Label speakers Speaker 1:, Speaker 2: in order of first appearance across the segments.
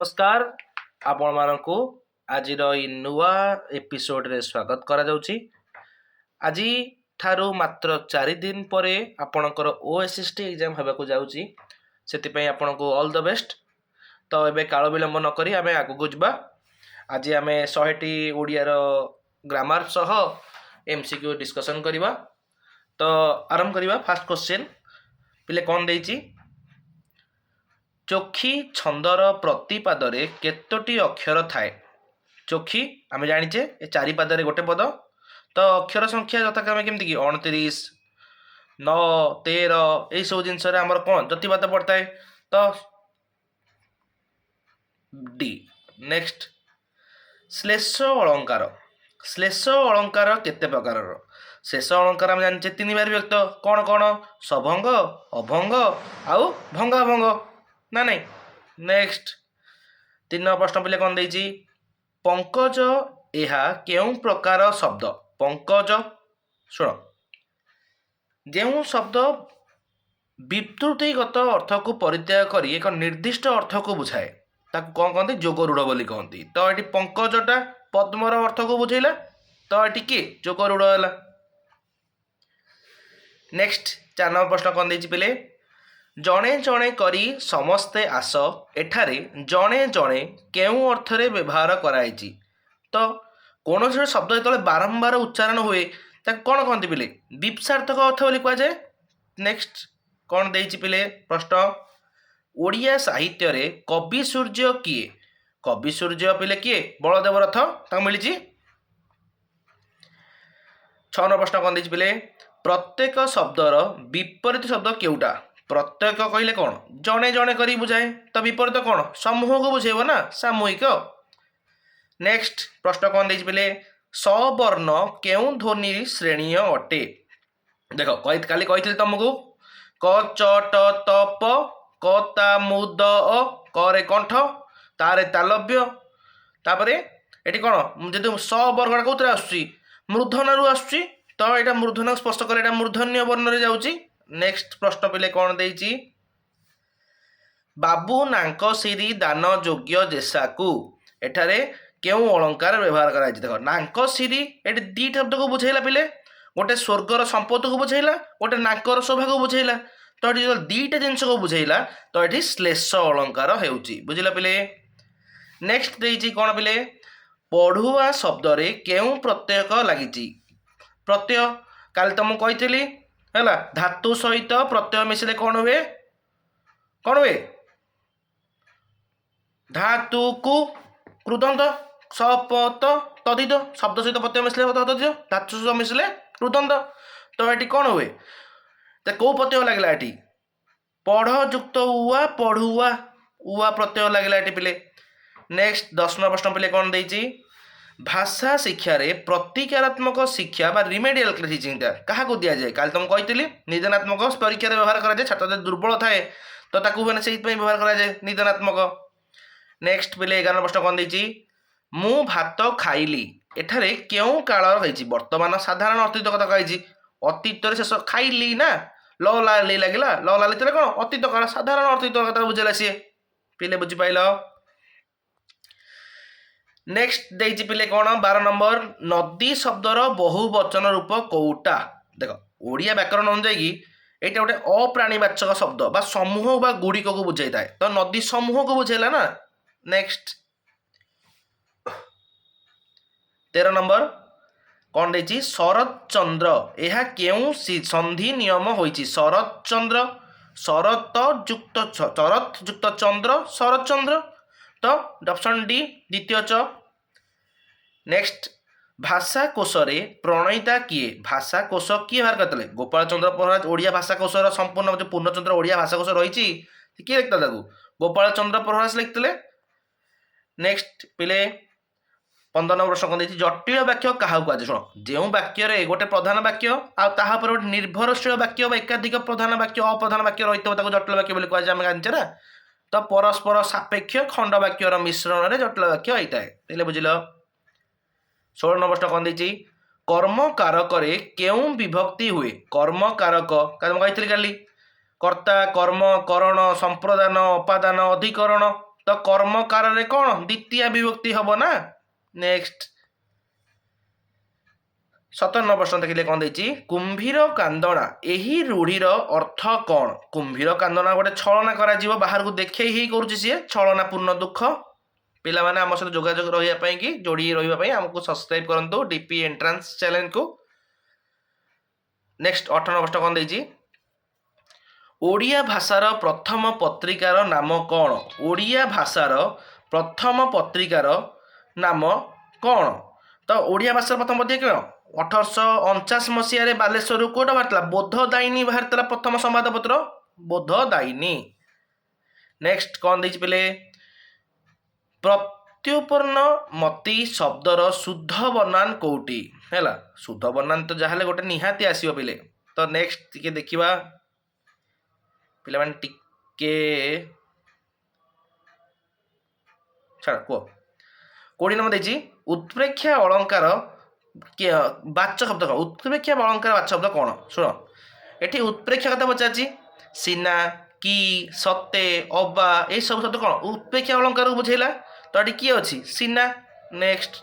Speaker 1: नमस्कार आपण मानकु आज नुआ एपिसोड रे स्वागत करा जाउची। आज ठारू मात्र 4 दिन पर आपणकर ओएसएसटी एग्जाम हेबाकू जाउची, सेति पई आपनको ऑल द बेस्ट। तो एबे कालो विलंब न करी आमे आगु को जबा। आज आमे 100टी ओडिया रो ग्रामर सह एमसीक्यू डिस्कशन करिबा। तो आरंभ करिबा। फर्स्ट क्वेश्चन पिले कोन देइची, चोखी छंदर प्रतिपादरे केतोटी अक्षर थाए। चोखी आमे जानिचे ए चारि पादरे गोटे पद। तो अक्षर संख्या यथाक्रमे केमती कि 29, 9, 13 ए सब जिनस रे हमर कोन जतिपाद पड़ता है। तो डी। नेक्स्ट, श्लेष अलंकार। श्लेष अलंकार केते प्रकारर? शेष अलंकार आमे जानिचे तीन बार व्यक्त कोन कोन? सभंग, अभंग आउ भंगाभंग ना नहीं। नेक्स्ट, 3 प्रश्न पिले कौन देइची, पंकज एहा केउ प्रकार शब्द? पंकज सुन, जेउ शब्द विस्तृतिगत अर्थ को परित्याग करी एक निर्दिष्ट अर्थ को बुझाए ताकू कौन कहते? जोगरूढ़ बोली कहती। तो ये पंकजटा पद्मर अर्थ को बुझेला, तो ये किए जोगरूढ़ है। नेक्स्ट, 4 नंबर प्रश्न कौन देइची पिले, जणे जणे करी समस्ते आस एठारे जणे जणे केउ अर्थरे व्यवहार कराइची। तो कौन शब्द जो बारंबार उच्चारण हुए कौन कहते पिले? विपसार्थक अर्थ बोली कह जाए। नेक्स्ट, कौन देइची पिले प्रश्न, ओडिया साहित्य रे कवि सूर्य किए? कवि सूर्य पिले किए? बलदेव रथ ताको मिली। 6 नंबर प्रश्न कौन देइची पिले, प्रत्येक शब्दर विपरीत शब्द केउटा? प्रत्येक कहले कौन? जणे जणे करी बुझाए। तो विपरीत कौन? समूह को बुझेब ना, सामूहिक। नेक्स्ट प्रश्न कौन देइछि बेले, सवर्ण केउ ध्वनि श्रेणी अटे? देखो काली कहिथिल तुमको क च ट त प क ता मु द अ क रे कंठ तारे तालव्य। तापरे एटी कौन जदि स वर्ग कोथरे आसुची? मूर्धन रु आसुची। तो एटा मूर्धन स्पष्ट करे एटा मूर्धन्य वर्ण रे जाउची। नेक्स्ट प्रश्न पिले कौन देइची, बाबू नांक सिरी दान योग्य जेसाकू एठारे केउ अलंकार व्यवहार कराई? देखो नांक सिरी एटी दी शब्द को बुझेला पिले, गोटे स्वर्गर संपत्ति को बुझेला, गोटे नांकर शोभा को बुझेला। तो ये दीटा जिनस को बुझेला, तो ये श्लेष अलंकार हेउची। बुझिला पिले। नेक्स्ट देइची कौन पिले, पढ़ुआ शब्द रे केउ प्रत्यय लागिची? प्रत्यय काल तुमको कहितली हैला, धातु सहित प्रत्यय मिसिले कौन हुए? कौन हुए? धातु को कृदंत सपत तदित शब्द सहित प्रत्यय मिसिले तदित, धातु सहित मिसिले कृदंत। तो ये कौन हुए? तो कौ प्रत्यय लगिला? ये पढ़ युक्त उआ, पढ़ुआ उआ प्रत्यय लगिला ये पिले। नेक्स्ट 10 नंबर प्रश्न पिले कौन देइची, भाषा शिक्षा रे प्रतिकारात्मक शिक्षा बा रिमेडियल टीचिंग क्या दिया जाए? काल तुम कही निदानात्मक परीक्षा व्यवहार करा जाए। छात्र दुर्बल थाए तो ताकू मैंने से व्यवहार करा जाए निदानात्मक। नेक्स्ट पिले 11 प्रश्न कौन देइची, मु भात खाइली एठारे केउ काल रही? वर्तमान साधारण अतीत कथा कही। अतीत शेष खाइली ना, ल लाली लगिला, ल लाली कौन? अतीत काल साधारण अतीत कथा बुझेला सी पिले, बुझिपाइल। नेक्स्ट देइछि पिले कौन 12 नंबर, नदी शब्दर बहुवचन रूप कोउटा? देखो ओडिया व्याकरण अनुଯାयी एटा गोटे अप्राणीवाचक शब्द बा समूह बा गुड़िक को बुझाई थाए। तो नदी समूह को बुझेला ना। नेक्स्ट 13 नंबर कौन देइछि, शरत चंद्र एहा केउ संधि नियम होइछि? शरत चंद्र, शरत युक्त शरत युक्त चंद्र, शरत चंद्र। तो ऑप्शन डी द्वितीय च। नेक्स्ट, भाषा कोश रे प्रणयिता किए? भाषा कोश किए बाहर करते? गोपाल चंद्र प्रहराज ओडिया भाषा कोशर संपूर्ण जो पूर्णचंद्र ओडिया भाषा कोश रही किए लिखता? गोपाल चंद्र प्रहराज लिखते। नेक्स्ट पिले 15 नंबर प्रश्न कौन, जटिल वाक्य क्या कहुए? शुण, जो वाक्य गोटे प्रधान वाक्य आहा पर गोटे निर्भरशील वाक्य एकाधिक प्रधान वाक्य अप्रधान वाक्य रही जटिल वाक्य बोली कहुए आम जाने ना। तो परस्पर सापेक्ष खंड वाक्यर मिश्रण में जटिल वाक्य होता है। बुझिल। 16 नंबर प्रश्न कौन देइछि, कर्म कारक रे केउ विभक्ति हुए? कर्म कारक कही काली कर्ता कर्म करण संप्रदान अपादान अधिकरण। तो कर्मकारे कौन द्वितीय विभक्ति हम ना। नेक्स्ट 57 प्रश्न देखिले कौन देछि कुंभीर कांदना एही रूढ़ीर अर्थ कौन। कुंभीर कांदना गोटे छलना करा जीव बाहर को देखे ही करूछि सी छलना पूर्ण दुख। पिला माने हम सहित जोगाजोग रहिया पई कि जोड़ी रहिबा पई हमको सब्सक्राइब करंतु डीपी एंट्रेंस चैनल को। नेक्स्ट 58 प्रश्न कौन देछि ओडिया भाषार प्रथम पत्रिकार नाम कौन। ओडिया भाषार प्रथम पत्रिकार नाम कौन। तो ओडिया भाषार प्रथम पत्रिका कौन 1849 मसीह बालेश्वर कोटा बाहर बोधदायिनी बाहर प्रथम संवादपत्र बोधदायिनी। नेक्स्ट कौन देछि पहले प्रत्युपर्ण मती शब्दर शुद्ध बर्णान कोटी हैला। शुद्ध बर्णान तो जहाँ गोटे निहाती आसीबो पिले। तो नेक्स्ट टिके देखिबा पिले माने टिके छाड़ को कोडी नंबर देछि उत्प्रेक्षा अलंकार वाच्य शब्द कौन। उत्प्रेक्षा अलंकार वाच्य शब्द कौन शुण एठी उत्प्रेक्षा कथा पचारछि सीना की सत्ते अबा ए सब शब्द कौन उत्प्रेक्षा अलंकार को बुझेला। तो एठी किए अछि सीना। नेक्स्ट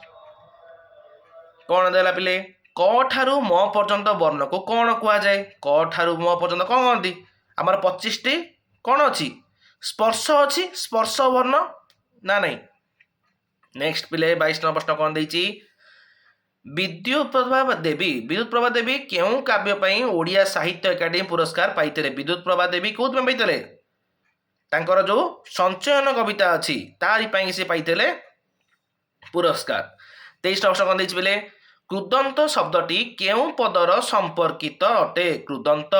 Speaker 1: कौन देला पिले क ठारू म पर्यंत वर्ण को कौन कुआ जाए। क ठारू म पर्यंत कौन कहंती आमर 25 टी कौन अछि स्पर्श अछि स्पर्श वर्ण ना नहीं। नेक्स्ट पिले 22 नंबर प्रश्न कौन देछि विद्युत प्रभा देवी केउं काव्य पई ओडिया साहित्य एकाडेमी पुरस्कार पाइतले। विद्युत प्रभा देवी कोथ में पाइतले तांकर जो संचयन कविता अछि तारि पई से पाइतले पुरस्कार। 23 प्रश्न कौन देछि बेले कृदंत शब्दटी केउं पदर संपर्कित अटे। कृदंत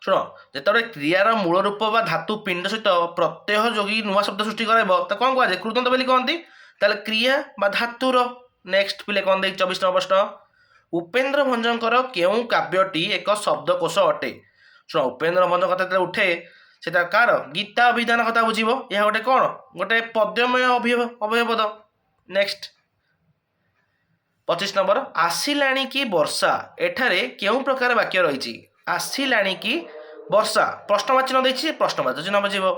Speaker 1: शुण जेतबे क्रियार मूल रूप बा धातु पिंड सहित प्रत्यय जोगी नुआ शब्द सृष्टि कराइबो त कोन कहै कृदंत बोली कहंती ताले क्रिया बा धातुर। नेक्स्ट पिले कौन देछि 24 नंबर प्रश्न उपेंद्र भंजकर केउं काव्यटी एक शब्दकोश अटे। शुण उपेंद्र भंज कथा उठे सेटा कार गीता अभिधान कथा बुझिबो यह गोटे कौन गोटे पद्यमय अभय पद। नेक्स्ट 25 नंबर आसिलाणी की वर्षा एठारे केउं प्रकार वाक्य रहिछि। आसिलाणी की वर्षा प्रश्नवाची न देछि प्रश्नवाची न बुझिबो।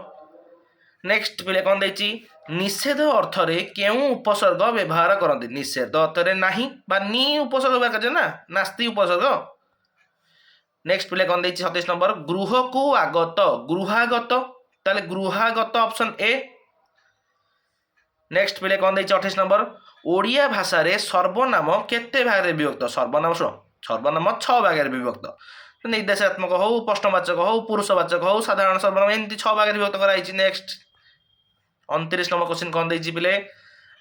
Speaker 1: नेक्स्ट पिले कौन देछि निषेध अर्थरे केउं उपसर्ग व्यवहार करते। निषेध अर्थरे नाही बा नी उपसर्ग व्यवहार करे ना नास्ति उपसर्ग। नेक्स्ट पिले कौन देछि 27 नंबर गृह को आगत गृहागत ताले गृहागत ऑप्शन ए। नेक्स्ट पिले कौन देछि 28 नंबर ओडिया भाषा रे सर्वनाम केते भाग रे विभक्त। सर्वनाम शुण सर्वनाम 6 भाग रे विभक्त निर्देशात्मक हो प्रश्नवाचक हो पुरुषवाचक हो साधारण सर्वनाम एमती 6 भाग रे विभक्त कराइछि। नेक्स्ट 29 नंबर क्वेश्चन कौन देछि पिले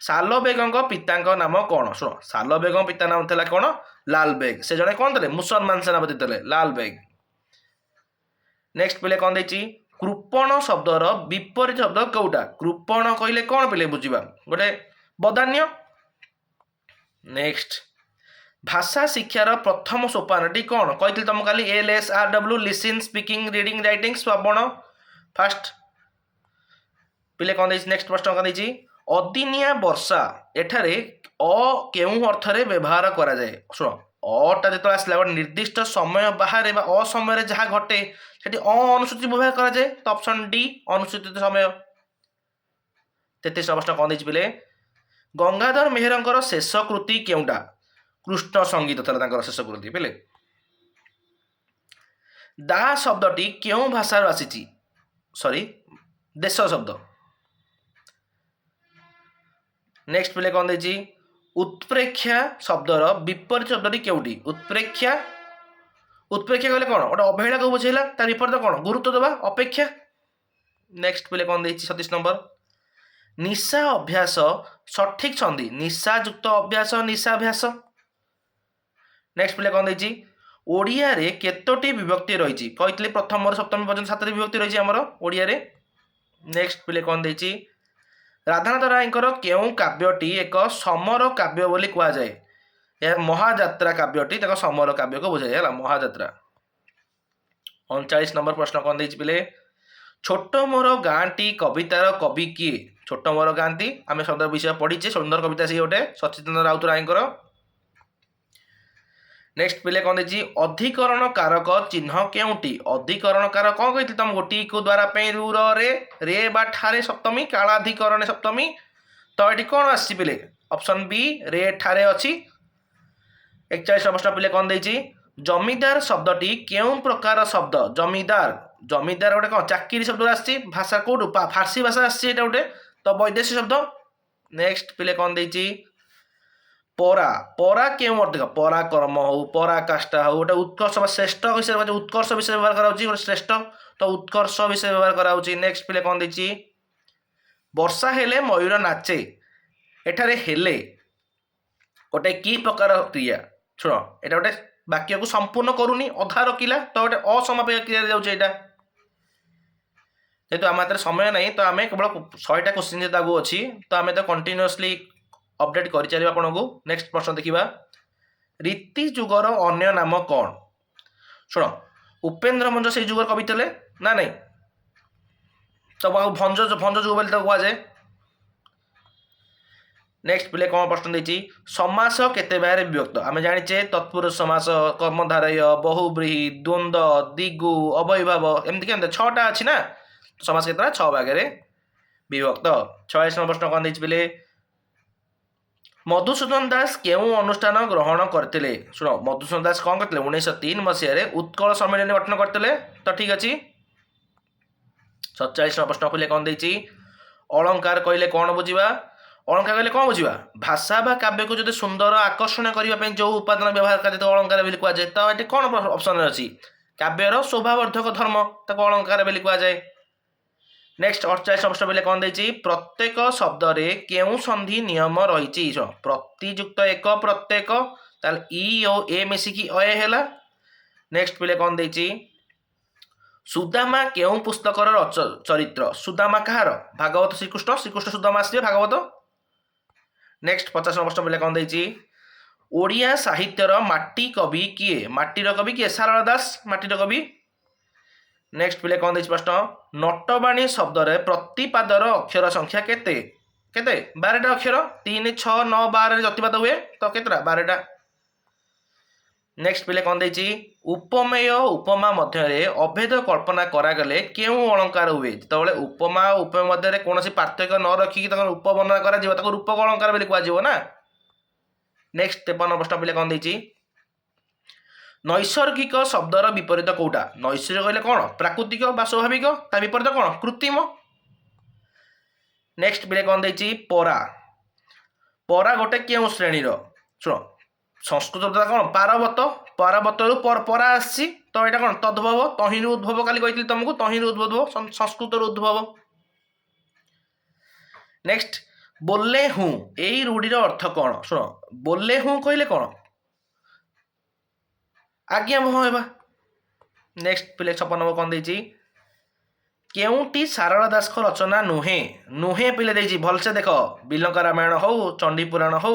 Speaker 1: सालबेगଙ୍କ पिताଙ୍କ नाम कौन। शुण सालबेगଙ୍କ पिता नाम थला कौन लाल बेग से जने कौन थे मुसलमान सेनापति थे लाल बेग। नेक्स्ट पिले कौन देछि कृपण शब्दर विपरीत शब्द कोउटा। कृपण कहले कौन पिले बुझिबा गोटे बदान्य। नेक्स्ट भाषा शिक्षार प्रथम सोपानटी कौन कही तुम काली LSRW listen speaking reading writing श्रवण फास्ट पिले कौन देछि। नेक्स्ट प्रश्न कौन देछि अदिनिया वर्षा एठारे अ केउं अर्थरे व्यवहार करा जाए। शुण अटा जेतो आसला गोटे निर्दिष्ट समय बाहर बा असमय जहाँ घटे सेठी अनुसूचित व्यवहार करा जाए। तो ऑप्शन डी अनुसूचित समय। 33 प्रश्न कौन देछि पिले गंगाधर मेहरंकर शेष कृति केउंटा। कृष्ण संगीत थला तांकर शेष कृति पिले दा शब्दटी केउं भाषा आसीछि सॉरी देश शब्द। नेक्स्ट पिले कौन देछि उत्प्रेक्षा शब्दर विपरीत शब्दटी केउटी। उत्प्रेक्षा उत्प्रेक्षा कहले कौन गोटे अवहेला को बुझेला तार विपरीत कौन गुरुत्व देवा अपेक्षा। नेक्स्ट पिले कौन देछि 37 नंबर निशा अभ्यास सठिक संधि निशा युक्त अभ्यास निशाभ्यास। नेक्स्ट पिले कौन देछि ओडिया रे केतोटी विभक्ति रहिछि कहितले प्रथम और सप्तमी पर्यंत 7 विभक्ति रहिछि हमर ओडिया रे। नेक्स्ट पिले कौन देछि राधानाथ रायकर केउं काव्यटी एक समर काव्य बोली कुआ जाए। यह महाजात्रा काव्यटी तक समर काव्य को बुझाए है महाजात्रा। 39 नंबर प्रश्न कौन देछि पिले छोट मोर गाँटी कवितार कवि किए। छोट मोर गाँटी आम शब्द विषय पढ़ीचे सुंदर कविता सी गोटे सचिदानंद राउतरायकर। नेक्स्ट पिले कौन देछि अधिकरण कारक चिन्ह केउटी अधिकरण कारक कौन कहि तुमको टी को द्वारा पे रु रे बा ठारे सप्तमी कालाधिकरण सप्तमी तो ये कौन आसी पिले ऑप्शन बी रे ठारे अच्छी 41 प्रश्न पिले कौन देछि जमीदार शब्दटी केउ प्रकार शब्द जमीदार जमीदार गोटे कौन चाकरी शब्द आसी भाषा कौटू फारसी भाषा आसी गोटे तो वैदेशिक शब्द नेक्स्ट पिले कौन देछि परा परा केउ अर्थ पराक्रम हो पराकाष्ठा हो गोटे उत्कर्ष श्रेष्ठ विषय उत्कर्ष विषय व्यवहार करा श्रेष्ठ तो उत्कर्ष विषय व्यवहार करा नेक्स्ट पिले कौन देछि वर्षा हेले मयूर नाचे एठारे हेले गोटे की प्रकार क्रिया शुण एटा गोटे वाक्य को संपूर्ण करूनी अधा रखिला तो गोटे असमापिक क्रिया जाऊँच यहाँ जेहेतु आम हाथ समय नहीं तो आम केवल 100टा क्वेश्चन जो आगू अच्छी तो आम तो कंटिन्यूअसली अपडेट कर चलिए आपन को नेक्स्ट प्रश्न देखा रीति जुगर अन्य नाम कौन शुण उपेन्द्र भंज से जुगर कवि थे ना नहीं तो भंज भंज जुग बोली कहुए नेक्स्ट पिले कौन प्रश्न देछि समास केते बारे विभक्त आम जाचे तत्पुरुष समास कर्मधारय बहुब्रीहि द्वंद्व दिगु अवयभाव एमती के 6टा अच्छी ना समास केतरा 6 भागे विभक्त 46 प्रश्न कौन देछि पिले मधुसूदन दास केउ अनुष्ठान ग्रहण करते शुण मधुसूदन दास कौन करते 1903 मसीह उत्कल सम्मेलन गठन करते तो ठीक अच्छे 47 प्रश्न पिले कौन देछि अलंकार कहले कौन बुझा अलंकार कहले कौन बुझा भाषा बा काव्य को जो सुंदर आकर्षण करने जो उपादान व्यवहार कर अलंकार बोली कहुए तो ये कौन ऑप्शन अच्छी काव्यर शोभावर्धक धर्म ताको अलंकार बोली कहुए नेक्स्ट 48 प्रश्न बोले कौन देछि प्रत्येक शब्द रे केउ संधि नियम रही प्रतियुक्त एक प्रत्येक ताल ई और ए मिसिकी अय हैला नेक्स्ट बोले कौन देछि सुदामा केउ पुस्तकर चरित्र सुदामा कहार भागवत श्रीकृष्ण श्रीकृष्ण सुदामा आसी भागवत नेक्स्ट 50 प्रश्न बोले कौन देछि ओडिया साहित्यर माटी कवि किए माटीर कवि किए सारला दास माटीर कवि नेक्स्ट पिले कौन देछि प्रश्न नटवाणी शब्द रे प्रतिपादर अक्षर संख्या केते केते 12टा अक्षर 3 6 9 12 जतिपाद हुए तो केतरा 12टा नेक्स्ट पिले कौन देछि उपमेय उपमा मध्य रे अभेद कल्पना करा गले केउ अलंकार हुए जेतबेले उपमा उपमेय मध्य रे कोनोसी पार्थक्य न रखी कि तकर उपवर्णना करा जिवो तकर रूपक अलंकार बोली कुआ जिवो ना नेक्स्ट 53 प्रश्न पिले कौन देछि नैसर्गिक शब्दर विपरीत कौटा नैसर्गिक कहले कौन प्राकृतिक बा स्वाभाविक ता विपरीत कौन कृत्रिम नेक्स्ट पिले कौन देछि परा परा गोटे केउ श्रेणी रो शुण संस्कृत शब्द कौन पारवत पारवत रु परा आसी तो यहाँ कौन तद्भव तहिर उद्भव काली कही तुमको तहिर उद्भव संस्कृत उद्भव नेक्स्ट बोले हूँ यही रूढ़ीर अर्थ कौन शुण बोले हूँ कहले कौन आज्ञा मोह हेबा नेक्स्ट पिले 56 नंबर कौन देछि केउटी सारला दास को रचना नुहे नुहे पिले देछि भलसे देख बिलंका रामायण हो चंडी पुराण हो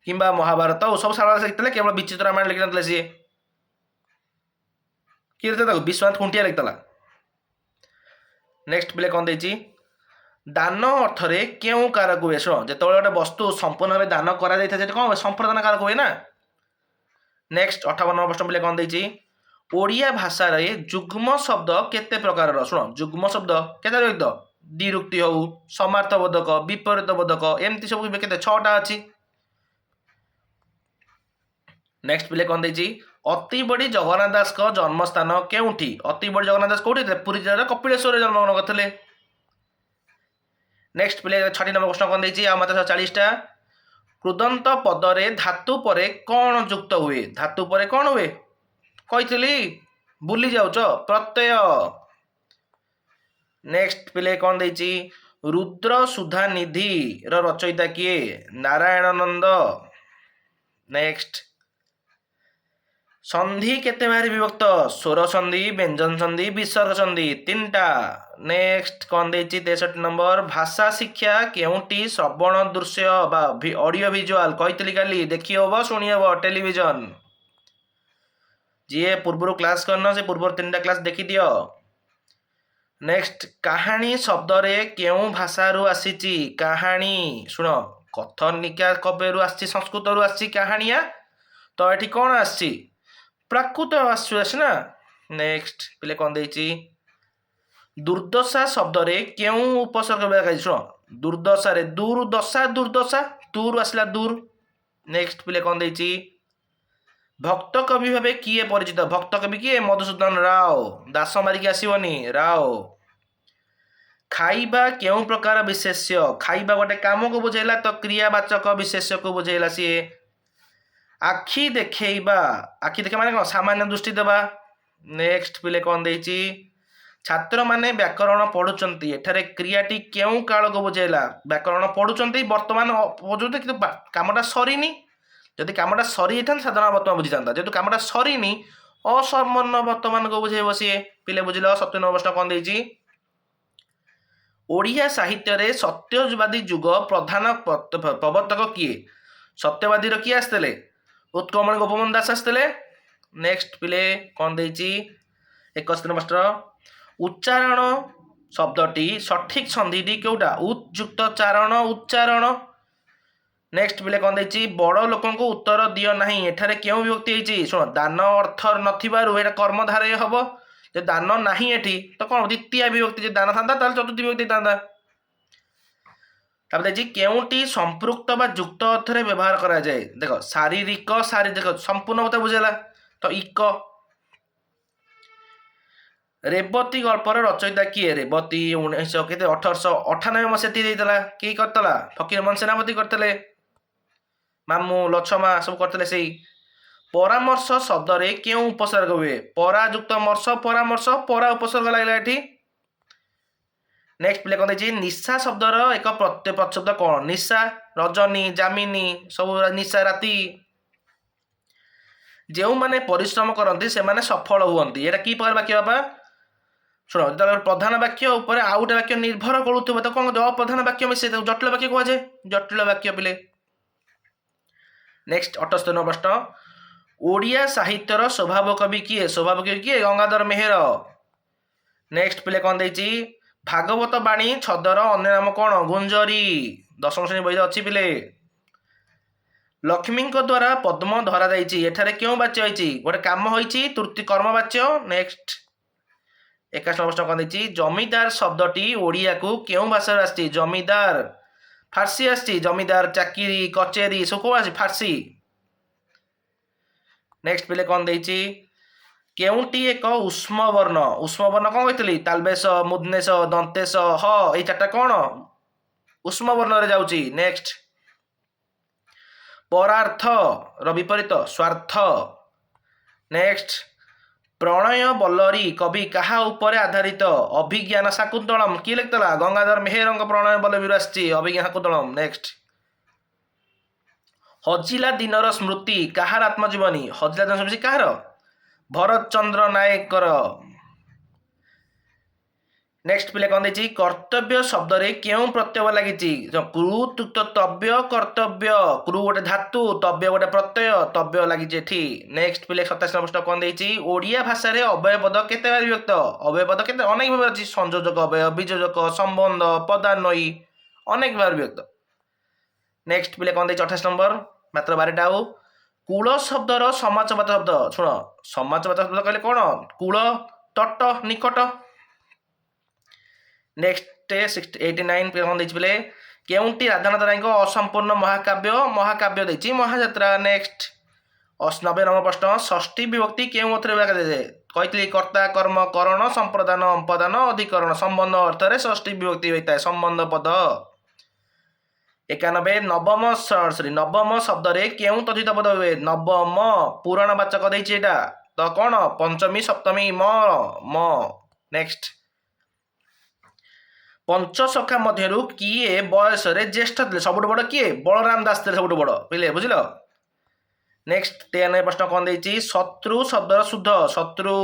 Speaker 1: किंबा महाभारत हो सब सारला दास लिखते केवल विचित्र रामायण लिखि नथले सी कि विश्वनाथ खुंटिया लिखतला नेक्स्ट पिले कौन देछि दान अर्थ रे केउ कारक हुए शुण जेतबेले गोटे वस्तु संपूर्ण भाव दान करा जाय था कौन संप्रदान कारक हुए ना नेक्स्ट 58 प्रश्न पिले कौन देछि ओडिया भाषा रे जुग्म शब्द केते प्रकार शुण जुग्म शब्द केते रहित द्विरुक्ति हो समार्थबोधक विपरीत बोधक एमती सब केते 6टा अछि नेक्स्ट पिले कौन देछि अति बड़ी जगन्नाथ दास को जन्म स्थान केउठी अति बड़ी जगन्नाथ दास कोठी थे पुरी जिला कपिलेश्वर जन्म ग्रहण करथिले नेक्स्ट पिले 60 नंबर प्रश्न कौन देछि आ मात्र 40टा कृदंत पदरे धातु परे कौन युक्त हुए धातु परे कौन हुए कही भूली जाऊच प्रत्यय नेक्स्ट पिले कौन देछि रुद्र सुधा निधि रो रचयिता किए नारायणानंद नेक्स्ट संधि केते बारे विभक्त स्वर संधि व्यंजन संधि विसर्ग संधि 3टा नेक्स्ट कौन देछि 63 नंबर भाषा शिक्षा केउटी श्रवण दृश्य बा ऑडियो विजुअल कही काली देखी हम शुणी हम टेलीविजन जी पूर्व क्लास करना से पूर्व 3टा क्लास देखी दियो नेक्स्ट कहानी शब्द रे केउ भाषा रु आसीची कहानी शुण कथनिका कव्य रु आसी संस्कृत रु आसी कहानिया ତ ଏଠି କ'ଣ ଆସିଛି ପ୍ରାକୃତ ଆସୁଛି ନା। ନେକ୍ସଟ ପିଲେ କ'ଣ ଦେଇଛି ଦୁର୍ଦ୍ଦଶା ଶବ୍ଦରେ କେଉଁ ଉପସର୍ଗ ବ୍ୟବହାର ଶୁଣ ଦୁର୍ଦ୍ଦଶାରେ ଦୂର ଦଶା ଦୁର୍ଦ୍ଦଶା ତୁରୁ ଆସିଲା ଦୂର। ନେକ୍ସଟ ପିଲେ କ'ଣ ଦେଇଛି ଭକ୍ତ କବି ଭାବେ କିଏ ପରିଚିତ ଭକ୍ତ କବି କିଏ ମଧୁସୂଦନ ରାଓ ଦାସ ମାରିକି ଆସିବନି ରାଓ। ଖାଇବା କେଉଁ ପ୍ରକାର ବିଶେଷ୍ୟ ଖାଇବା ଗୋଟେ କାମକୁ ବୁଝେଇଲା ତ କ୍ରିୟାବାଚକ ବିଶେଷ୍ୟକୁ ବୁଝେଇଲା ସିଏ। ଆଖି ଦେଖେଇବା ଆଖି ଦେଖେଇବା ମାନେ କ'ଣ ସାମାନ୍ୟ ଦୃଷ୍ଟି ଦେବା। ନେକ୍ସଟ ପିଲେ କ'ଣ ଦେଇଛି ଛାତ୍ରମାନେ ବ୍ୟାକରଣ ପଢୁଛନ୍ତି ଏଠାରେ କ୍ରିୟାଟି କେଉଁ କାଳକୁ ବୁଝେଇଲା ବ୍ୟାକରଣ ପଢୁଛନ୍ତି ବର୍ତ୍ତମାନ ପଢୁଛନ୍ତି କିନ୍ତୁ କାମଟା ସରିନି। ଯଦି କାମଟା ସରିଯାଇଥାନ୍ତା ସାଧାରଣ ବର୍ତ୍ତମାନ ବୁଝିଥାନ୍ତା ଯେହେତୁ କାମଟା ସରିନି ଅସମ୍ପୂର୍ଣ୍ଣ ବର୍ତ୍ତମାନକୁ ବୁଝେଇବ ସିଏ। ପିଲେ ବୁଝିଲ 97 ପ୍ରଶ୍ନ କ'ଣ ଦେଇଛି ଓଡ଼ିଆ ସାହିତ୍ୟରେ ସତ୍ୟବାଦୀ ଯୁଗ ପ୍ରଧାନ ପ୍ରବର୍ତ୍ତକ କିଏ ସତ୍ୟବାଦୀର କିଏ ଆସିଥିଲେ ଉତ୍କଳମଣି ଗୋପବନ୍ଧୁ ଦାସ ଆସିଥିଲେ। ନେକ୍ସଟ ପିଲେ କ'ଣ ଦେଇଛି 71 ପ୍ରଶ୍ନ ଉଚ୍ଚାରଣ ଶବ୍ଦଟି ସଠିକ ସନ୍ଧିଟି କେଉଁଟା ଉତ୍ଯୁକ୍ତ ଚାରଣ ଉଚ୍ଚାରଣ। ନେକ୍ସଟ ପିଲେ କ'ଣ ଦେଇଛି ବଡ଼ ଲୋକଙ୍କୁ ଉତ୍ତର ଦିଅ ନାହିଁ ଏଠାରେ କେଉଁ ବିଭକ୍ତି ହେଇଛି ଶୁଣ ଦାନ ଅର୍ଥ ନଥିବାରୁ ଏଇଟା କର୍ମଧାରୟ ହବ ଯେ ଦାନ ନାହିଁ ଏଠି ତ କ'ଣ ଦ୍ୱିତୀୟ ବିଭକ୍ତି ଯଦି ଦାନ ଥାନ୍ତା ତାହେଲେ ଚତୁର୍ଥୀ ବିଭକ୍ତି ଥାନ୍ତା। ତାପରେ ଦେଇଛି କେଉଁଟି ସମ୍ପୃକ୍ତ ବା ଯୁକ୍ତ ଅର୍ଥରେ ବ୍ୟବହାର କରାଯାଏ ଦେଖ ଶାରୀରିକ ଦେଖ ସମ୍ପୂର୍ଣ୍ଣ କଥା ବୁଝେଇଲା ତ ଇକ। ରେବତୀ ଗଳ୍ପର ରଚୟିତା କିଏ ରେବତୀ 1898 ମସିହା ଦେଇଥିଲା କିଏ କରିଥିଲା ଫକୀରମୋହନ ସେନାପତି କରିଥିଲେ ମାମୁଁ ଲଛମା ସବୁ କରିଥିଲେ ସେଇ। ପରାମର୍ଶ ଶବ୍ଦରେ କେଉଁ ଉପସର୍ଗ ହୁଏ ପରାଯୁକ୍ତ ମର୍ଶ ପରାମର୍ଶ ପରା ଉପସର୍ଗ ଲାଗିଲା ଏଠି। ନେକ୍ସଟ ପିଲେ କ'ଣ ଦେଇଛି ନିଶା ଶବ୍ଦର ଏକ ପ୍ରଚ୍ଛେଦ କ'ଣ ନିଶା ରଜନୀ ଯାମିନୀ ସବୁ ନିଶା ରାତି। ଯେଉଁମାନେ ପରିଶ୍ରମ କରନ୍ତି ସେମାନେ ସଫଳ ହୁଅନ୍ତି ଏଇଟା କି ପ୍ରକାର ବାକ୍ୟ ବାପା ଶୁଣ ଯେତେବେଳେ ପ୍ରଧାନ ବାକ୍ୟ ଉପରେ ଆଉ ଗୋଟେ ବାକ୍ୟ ନିର୍ଭର କରୁଥିବ ତ କ'ଣ ଅପ୍ରଧାନ ବାକ୍ୟ ମିଶେଇ ଜଟିଳ ବାକ୍ୟ କୁହାଯାଏ ଜଟିଳ ବାକ୍ୟ ପିଲେ। ନେକ୍ସଟ 78 ପ୍ରଶ୍ନ ଓଡ଼ିଆ ସାହିତ୍ୟର ସ୍ୱଭାବ କବି କିଏ ସ୍ୱଭାବ କବି କିଏ ଗଙ୍ଗାଧର ମେହେର। ନେକ୍ସଟ ପିଲେ କ'ଣ ଦେଇଛି ଭାଗବତ ବାଣୀ ଛଦର ଅନ୍ୟ ନାମ କ'ଣ ଗୁଞ୍ଜରୀ 10ମ ଶ୍ରେଣୀ ବହିରେ ଅଛି ପିଲେ। ଲକ୍ଷ୍ମୀଙ୍କ ଦ୍ୱାରା ପଦ୍ମ ଧରାଯାଇଛି ଏଠାରେ କେଉଁ ବାଚ୍ୟ ହେଇଛି ଗୋଟେ କାମ ହେଇଛି ତୃତୀୟ କର୍ମବାଚ୍ୟ। ନେକ୍ସଟ 81 ପ୍ରଶ୍ନ କ'ଣ ଦେଇଛି ଜମିଦାର ଶବ୍ଦଟି ଓଡ଼ିଆକୁ କେଉଁ ଭାଷାରୁ ଆସିଛି ଜମିଦାର ଫାର୍ସି ଆସିଛି ଜମିଦାର ଚାକିରି କଚେରୀ ସବୁ କେଉଁ ଆସିଛି ଫାର୍ସି। ନେକ୍ସଟ ପିଲେ କ'ଣ ଦେଇଛି କେଉଁଟି ଏକ ଉଷ୍ମ ବର୍ଣ୍ଣ କ'ଣ କହିଥିଲି ତାଲବେଶ ମୁଦନେଶ ଦନ୍ତେଶ ହ ଏଇ ଚାରିଟା କ'ଣ ଉଷ୍ମ ବର୍ଣ୍ଣରେ ଯାଉଛି। ନେକ୍ସଟ ପରାର୍ଥ ର ବିପରୀତ ସ୍ୱାର୍ଥ। ନେକ୍ସଟ ପ୍ରଣୟ ବଲ୍ଲରୀ କବି କାହା ଉପରେ ଆଧାରିତ ଅଭିଜ୍ଞାନ ଶାକୁନ୍ତଳମ୍ କିଏ ଲେଖିଥିଲା ଗଙ୍ଗାଧର ମେହେରଙ୍କ ପ୍ରଣୟ ବଲ୍ଲରୀରୁ ଆସିଛି ଅଭିଜ୍ଞାନ ଶାକୁନ୍ତଳମ୍। ନେକ୍ସଟ ହଜିଲା ଦିନର ସ୍ମୃତି କାହାର ଆତ୍ମଜୀବନୀ ହଜିଲା ଦିନର ସ୍ମୃତି କାହାର ଭରତ ଚନ୍ଦ୍ର ନାୟକଙ୍କର। ନେକ୍ସଟ ପିଲେ କ'ଣ ଦେଇଛି କର୍ତ୍ତବ୍ୟ ଶବ୍ଦରେ କେଉଁ ପ୍ରତ୍ୟୟ ଲାଗିଛି କୃତୁକ୍ତ ତବ୍ୟ କର୍ତ୍ତବ୍ୟ କୃ ଗୋଟେ ଧାତୁ ତବ୍ୟ ଗୋଟେ ପ୍ରତ୍ୟୟ ତବ୍ୟ ଲାଗିଛି ଏଠି। ନେକ୍ସଟ ପିଲେ 27 ପ୍ରଶ୍ନ କ'ଣ ଦେଇଛି ଓଡ଼ିଆ ଭାଷାରେ ଅବୟପଦ କେତେ ଭାବେ ବିଭକ୍ତ ଅବୟପଦ କେତେ ଅନେକ ଭାବେ ଅଛି ସଂଯୋଜକ ଅବୟ ବିଯୋଜକ ସମ୍ବନ୍ଧ ପଦାନ୍ୱୟୀ ଅନେକ ଭାବେ ବିଭକ୍ତ। ନେକ୍ସଟ ପିଲେ କ'ଣ ଦେଇଛି 28 ନମ୍ବର ମାତ୍ର 12ଟା ଆଉ କୂଳ ଶବ୍ଦର ସମାସବାଚକ ଶବ୍ଦ ଶୁଣ ସମାସବାଚକ ଶବ୍ଦ କହିଲେ କ'ଣ କୂଳ ତଟ ନିକଟ। ନେକ୍ସଟ 89 କ'ଣ ଦେଇଛି ପିଲେ କେଉଁଟି ରାଧାନାଥ ରାୟଙ୍କ ଅସମ୍ପୂର୍ଣ୍ଣ ମହାକାବ୍ୟ ଦେଇଛି ମହାଯାତ୍ରା। ନେକ୍ସଟ 90 ନମ୍ବର ପ୍ରଶ୍ନ ଷଷ୍ଠୀ ବିଭକ୍ତି କେଉଁ ଅର୍ଥରେ ବ୍ୟବହାର କରାଯାଏ କହିଥିଲି କର୍ତ୍ତା କର୍ମ କରଣ ସମ୍ପ୍ରଦାନ ଅମ୍ପଦାନ ଅଧିକରଣ ସମ୍ବନ୍ଧ ଅର୍ଥରେ ଷଷ୍ଠୀ ବିଭକ୍ତି ହୋଇଥାଏ ସମ୍ବନ୍ଧ ପଦ। 91 ନବମ ଶବ୍ଦରେ କେଉଁ ତଦ୍ଧିତ ପଦ ହୁଏ ନବମ ପୁରାଣ ବାଚକ ଦେଇଛି ଏଇଟା ତ କ'ଣ ପଞ୍ଚମୀ ସପ୍ତମୀ ମ। ନେକ୍ସଟ ପଞ୍ଚସଖା ମଧ୍ୟରୁ କିଏ ବୟସରେ ଜ୍ୟେଷ୍ଠ ଥିଲେ ସବୁଠୁ ବଡ଼ କିଏ ବଳରାମ ଦାସ ଥିଲେ ସବୁଠୁ ବଡ଼ ପିଲେ ବୁଝିଲ। ନେକ୍ସଟ 93 ପ୍ରଶ୍ନ କ'ଣ ଦେଇଛି ଶତ୍ରୁ ଶବ୍ଦର ଶୁଦ୍ଧ ଶତ୍ରୁ।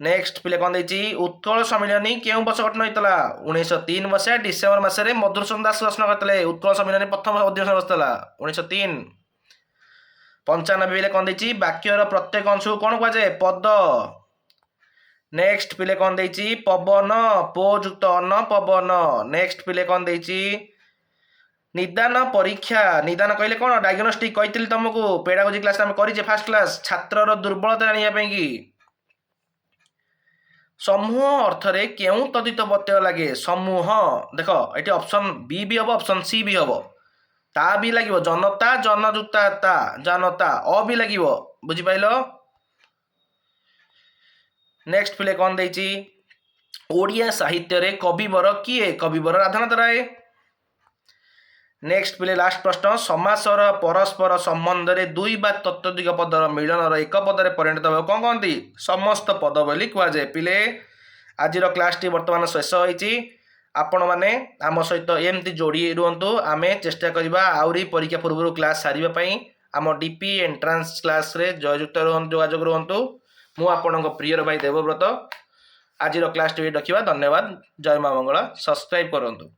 Speaker 1: ନେକ୍ସଟ ପିଲେ କ'ଣ ଦେଇଛି ଉତ୍କଳ ସମ୍ମିଳନୀ କେଉଁ ବର୍ଷ ଗଠନ ହୋଇଥିଲା 1903 ମସିହା ଡିସେମ୍ବର ମାସରେ ମଧୁସୂଦନ ଦାସ ଘୋଷଣା କରିଥିଲେ ଉତ୍କଳ ସମ୍ମିଳନୀ ପ୍ରଥମ ଅଧିବେଶନ ବସିଥିଲା 1903। 95 ପିଲେ କ'ଣ ଦେଇଛି ବାକ୍ୟର ପ୍ରତ୍ୟେକ ଅଂଶକୁ କ'ଣ କୁହାଯାଏ ପଦ। ନେକ୍ସଟ ପିଲେ କ'ଣ ଦେଇଛି ପବନ ପୋ ଯୁକ୍ତ ଅନ ପବନ। ନେକ୍ସଟ ପିଲେ କ'ଣ ଦେଇଛି निदान परीक्षा निदान कहले कौन डायग्नोस्टिक कही तुमको पेडागोजी क्लास आम करें फास्ट क्लास छात्रर दुर्बलता जानापी कि समूह अर्थ रे केउं तदित प्रत्यय लगे समूह देख ये ऑप्शन बी भी हम ऑप्शन सी भी हम ता भी लगे जनता जनजुता ता जनता अ भी लगे बुझिपाइल। नेक्स्ट पिले कौन देची ओडिया साहित्य रे कविवर किए कविवर राधानाथ राय। नेक्स्ट पिले लास्ट प्रश्न समासर परस्पर संबंध रे दुई बा तत्वधिक पदर मिलन एक पदरे परिणत हो कौन कहती समस्त पद बोली कहुए। पिले आज क्लास टी बर्तमान शेष होती आपण मैंने आम सहित एमती जोड़ी रुहतु आम चेष्टा करवा आउरी परीक्षा पूर्व क्लास सारे आम डीपी एंट्रांस क्लास रे जययुक्त जोगाजोग रुहतु। मु आपण प्रियर भाई देवव्रत आज क्लास टी रखा धन्यवाद। जय मां मंगला सब्सक्राइब करंतु।